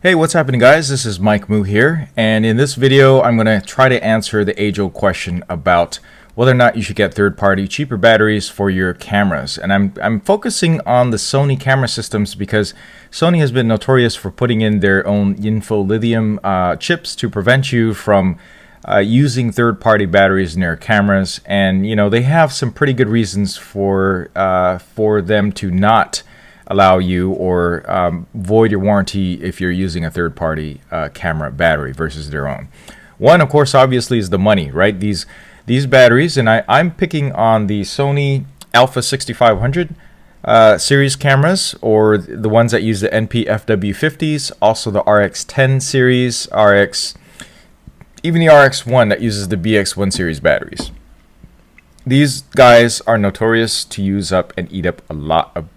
Hey, what's happening, guys? This is Mike Moo here, and in this video I'm going to try to answer the age-old question about whether or not you should get third-party cheaper batteries for your cameras. And I'm focusing on the Sony camera systems because Sony has been notorious for putting in their own lithium chips to prevent you from using third-party batteries in their cameras. And you know, they have some pretty good reasons for them to not allow you or void your warranty if you're using a third-party camera battery versus their own. One, of course, obviously is the money, right? These batteries, and I'm picking on the Sony Alpha 6500 series cameras, or the ones that use the NP FW-50s, also the RX10 series, even the RX1 that uses the BX1 series batteries. These guys are notorious to use up and eat up a lot of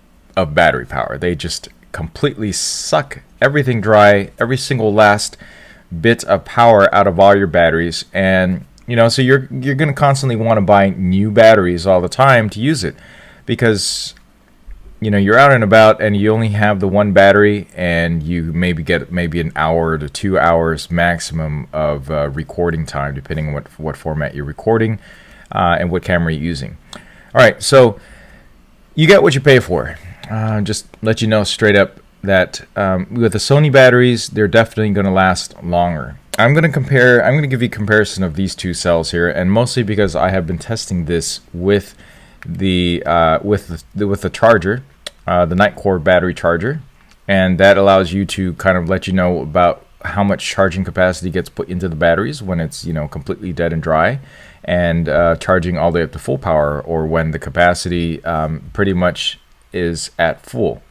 battery power. They just completely suck everything dry, every single last bit of power out of all your batteries. And you know, so you're going to constantly want to buy new batteries all the time to use it, because you know, you're out and about and you only have the one battery, and you maybe get an hour to 2 hours maximum of recording time, depending on what format you're recording and what camera you're using. All right, so you get what you pay for. Just let you know straight up that with the Sony batteries, they're definitely going to last longer. I'm going to give you a comparison of these two cells here, and mostly because I have been testing this with the charger, the Nightcore battery charger, and that allows you to kind of let you know about how much charging capacity gets put into the batteries when it's, you know, completely dead and dry, and charging all the way up to full power, or when the capacity pretty much is at full.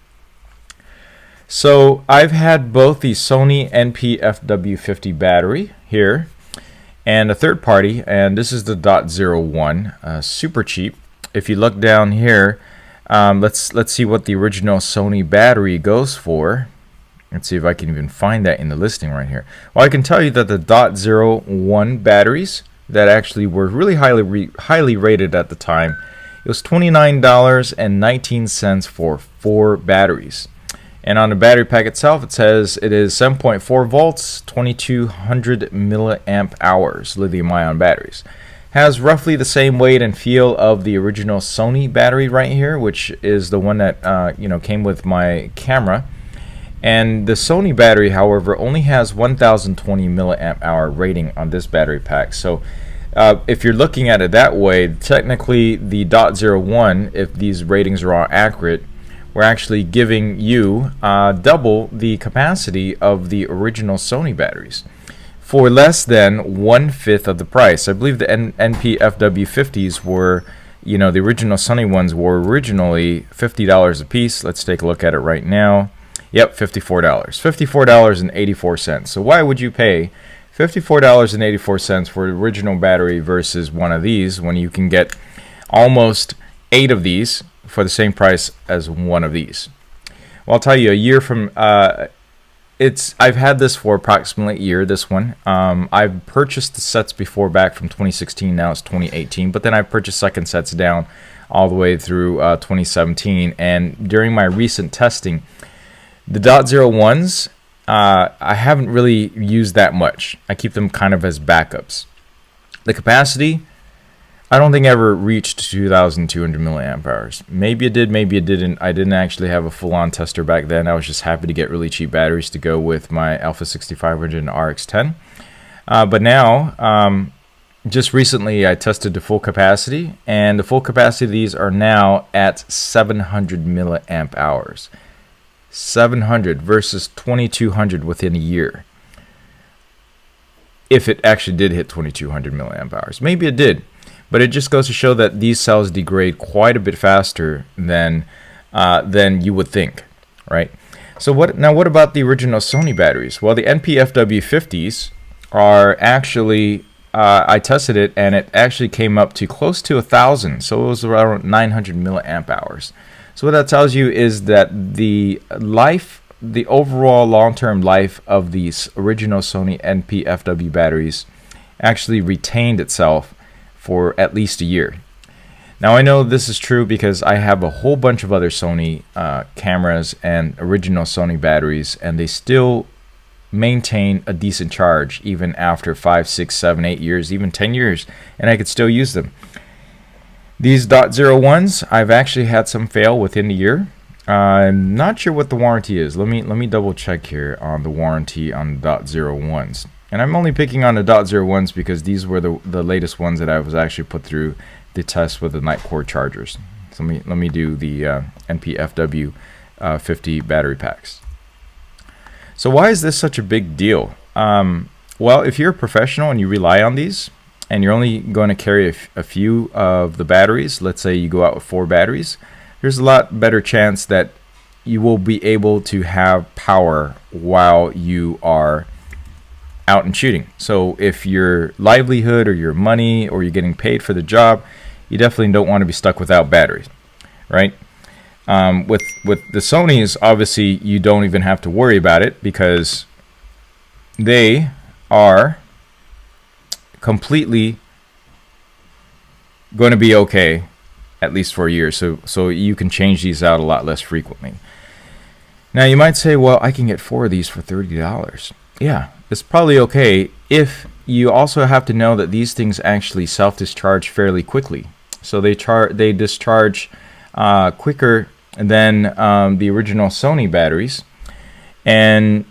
So I've had both the Sony NP FW-50 battery here and a third party, and this is the .01, super cheap. If you look down here, let's see what the original Sony battery goes for. Let's see if I can even find that in the listing right here. Well, I can tell you that the .01 batteries that actually were really highly rated at the time, it was $29.19 for 4 batteries. And on the battery pack itself, it says it is 7.4 volts, 2200 milliamp hours lithium ion batteries. Has roughly the same weight and feel of the original Sony battery right here, which is the one that you know, came with my camera. And the Sony battery, however, only has 1020 milliamp hour rating on this battery pack. So if you're looking at it that way, technically the .01, if these ratings are all accurate, we're actually giving you double the capacity of the original Sony batteries for less than 1/5 of the price. I believe the NP FW-50s were, you know, the original Sony ones were originally $50 a piece. Let's take a look at it right now. Yep, $54.84. So why would you pay $54.84 for the original battery versus one of these when you can get almost 8 of these for the same price as one of these? Well, I'll tell you, a year from I've had this for approximately a year, this one. I've purchased the sets before back from 2016, now it's 2018, but then I purchased second sets down all the way through 2017, and during my recent testing, the .01s, I haven't really used that much. I keep them kind of as backups. The capacity, I don't think ever reached 2,200 milliamp hours. Maybe it did, maybe it didn't. I didn't actually have a full-on tester back then. I was just happy to get really cheap batteries to go with my Alpha 6500 and RX10. But now, just recently, I tested the full capacity, and the full capacity of these are now at 700 milliamp hours. 700 versus 2200 within a year. If it actually did hit 2200 milliamp hours. Maybe it did. But it just goes to show that these cells degrade quite a bit faster than you would think, right? So what about the original Sony batteries? Well, the NP FW-50s are actually, I tested it and it actually came up to close to 1,000. So it was around 900 milliamp hours. So what that tells you is that the overall long-term life of these original Sony NP FW batteries actually retained itself for at least a year. Now I know this is true because I have a whole bunch of other Sony cameras and original Sony batteries, and they still maintain a decent charge even after 5, 6, 7, 8 years, even 10 years, and I could still use them. These .01s, I've actually had some fail within a year. I'm not sure what the warranty is. Let me double check here on the warranty on .01s. And I'm only picking on the .01s because these were the latest ones that I was actually put through the test with the Nightcore chargers. So let me do the NP FW-50 battery packs. So why is this such a big deal? Well, if you're a professional and you rely on these, and you're only going to carry a few of the batteries, let's say you go out with 4 batteries, there's a lot better chance that you will be able to have power while you are out and shooting. So if your livelihood or your money or you're getting paid for the job, you definitely don't want to be stuck without batteries, right? With the Sonys, obviously you don't even have to worry about it because they are completely going to be okay at least for a year, so you can change these out a lot less frequently. Now you might say, well, I can get 4 of these for $30. Yeah, it's probably okay if you also have to know that these things actually self-discharge fairly quickly. So they discharge quicker than the original Sony batteries. And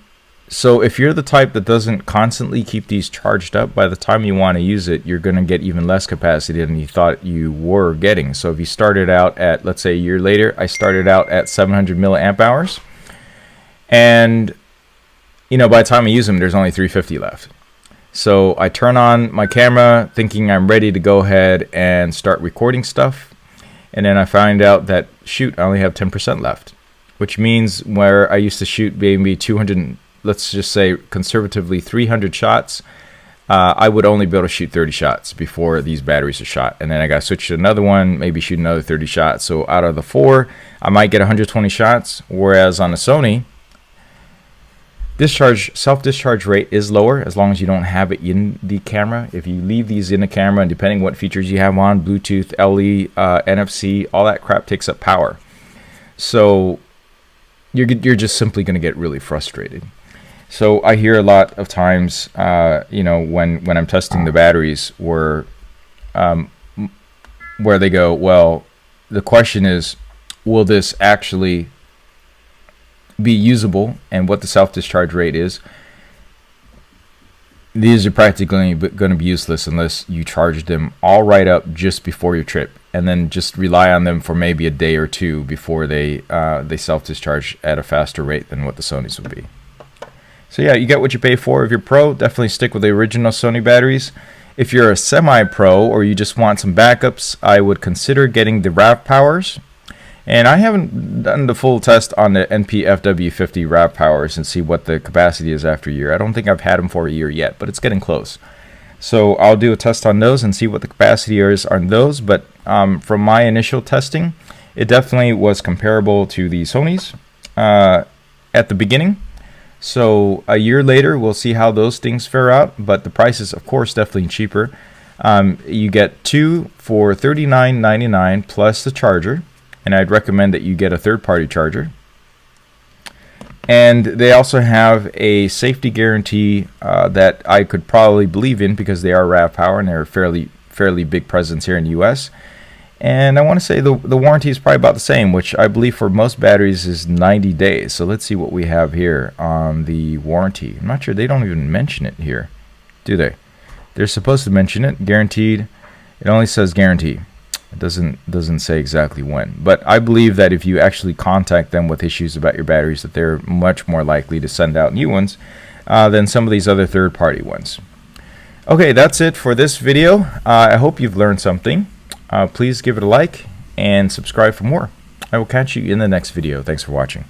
so if you're the type that doesn't constantly keep these charged up, by the time you want to use it, you're going to get even less capacity than you thought you were getting. So if you started out at, let's say a year later, I started out at 700 milliamp hours. And, you know, by the time I use them, there's only 350 left. So I turn on my camera thinking I'm ready to go ahead and start recording stuff. And then I find out that, shoot, I only have 10% left, which means where I used to shoot maybe 200, let's just say conservatively 300 shots, I would only be able to shoot 30 shots before these batteries are shot. And then I got to switch to another one, maybe shoot another 30 shots. So out of the 4, I might get 120 shots, whereas on the Sony, self-discharge rate is lower as long as you don't have it in the camera. If you leave these in the camera, and depending what features you have on, Bluetooth, LE, NFC, all that crap takes up power. So you're just simply going to get really frustrated. So I hear a lot of times, you know, when I'm testing the batteries, where they go, well, the question is, will this actually be usable, and what the self-discharge rate is? These are practically going to be useless unless you charge them all right up just before your trip, and then just rely on them for maybe a day or 2 before they self-discharge at a faster rate than what the Sonys would be. So yeah, you get what you pay for. If you're pro, definitely stick with the original Sony batteries. If you're a semi-pro or you just want some backups, I would consider getting the Ravpowers. And I haven't done the full test on the NP FW-50 Ravpowers and see what the capacity is after a year. I don't think I've had them for a year yet, but it's getting close. So I'll do a test on those and see what the capacity is on those. But from my initial testing, it definitely was comparable to the Sonys at the beginning. So a year later, we'll see how those things fare out. But the price is, of course, definitely cheaper. You get 2 for $39.99 plus the charger. And I'd recommend that you get a third-party charger. And they also have a safety guarantee that I could probably believe in because they are Ravpower and they're a fairly big presence here in the US. And I want to say the warranty is probably about the same, which I believe for most batteries is 90 days. So let's see what we have here on the warranty. I'm not sure, they don't even mention it here, do they? They're supposed to mention it, guaranteed. It only says guarantee. It doesn't say exactly when. But I believe that if you actually contact them with issues about your batteries, that they're much more likely to send out new ones than some of these other third-party ones. Okay, that's it for this video. I hope you've learned something. Please give it a like and subscribe for more. I will catch you in the next video. Thanks for watching.